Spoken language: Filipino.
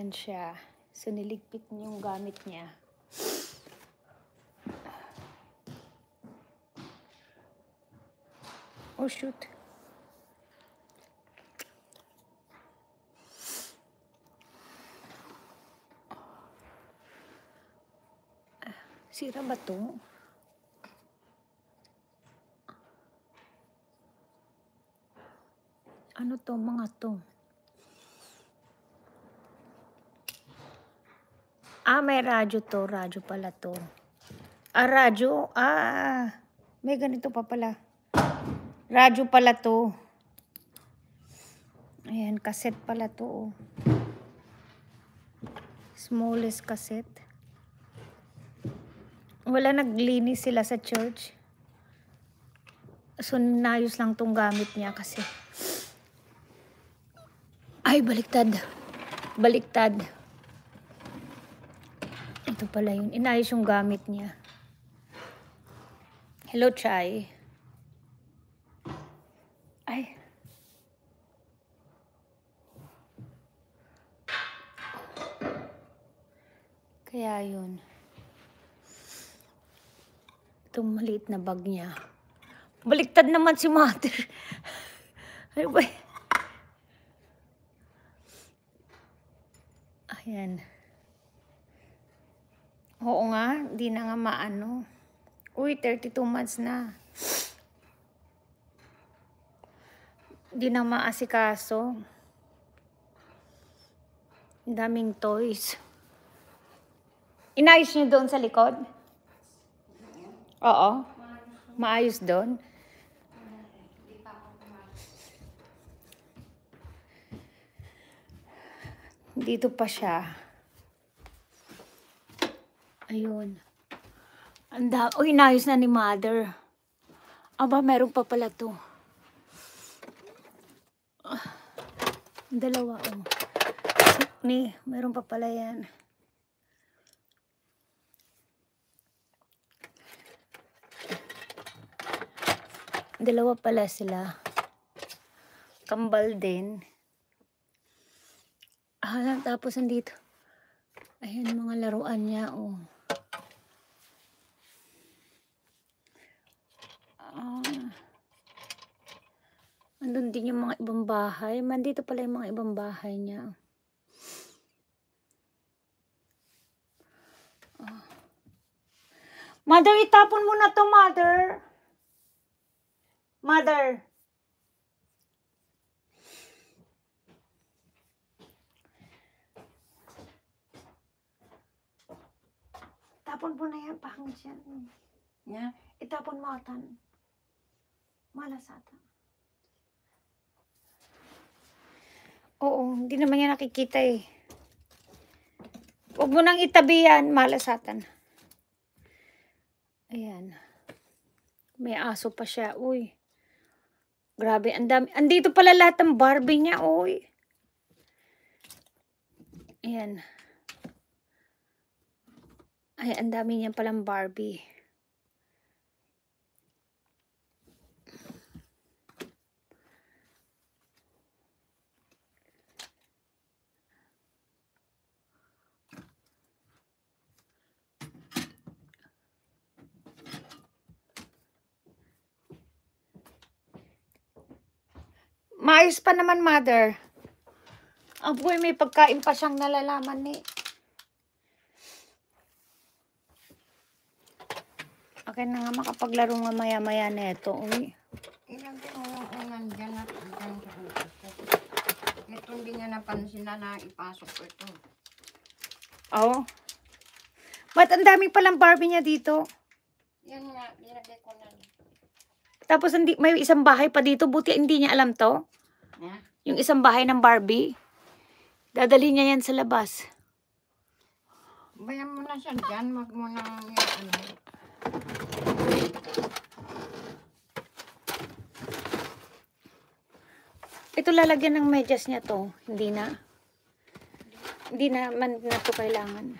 Ayan siya. So, niligpit niya yung gamit niya. Oh, shoot. Sira ba to? Ano to, mga to? May radyo to. Radyo pala to. Radyo. May ganito pa pala. Radyo pala to. Ayan, cassette pala to. Smallest cassette. Wala, naglinis sila sa church. So, nayos lang tong gamit niya kasi. Ay, baliktad. Baliktad. Ito pala yun. Inayos yung gamit niya. Hello, Chai. Ay. Kaya yun. Itong maliit na bag niya. Baliktad naman si mother. Ano ba? Ayan. Oo nga, di na nga maano. Uy, 32 months na. Di na maasikaso. Daming toys. Inayos niyo doon sa likod? Oo. Maayos doon. Dito pa siya. Ayun. Uy, inayos na ni mother. Aba, meron pa pala to. Dalawa, oh. Meron pa pala yan. Dalawa pala sila. Kambal din. Tapos andito. Ayan, mga laruan niya, oh. Andun din yung mga ibang bahay. Mandito pala yung mga ibang bahay niya. Mother, itapon mo na to, mother. Mother. Itapon mo na yan, pangit yan. Yeah. Itapon mo atan. Malasata. Oo, hindi naman yan nakikita eh. Huwag mo nang itabi yan, malasatan. Ayan. May aso pa siya, uy. Grabe, ang dami. Andito pala lahat ng Barbie niya, uy. Ayan. Ay, ang dami niyan palang Barbie. Maayos pa naman, mother. Aboy, may pagkain pa siyang nalalaman eh. Okay na nga, makapaglaro nga maya-maya na ito. Uy. Ilagyan mo yung unan dyan at dyan sa ulo. Ito hindi niya napansin na ipasok ko ito. Oo. Ba't ang dami palang Barbie niya dito? Yan nga, nilagay ko na. Tapos may isang bahay pa dito. Buti hindi niya alam to. Yeah. Yung isang bahay ng Barbie. Dadalhin niya yan sa labas. Bayan mo na siya dyan. Wag mo na yung ano. Ito lalagyan ng medyas niya to. Hindi na. Hindi na man na to kailangan.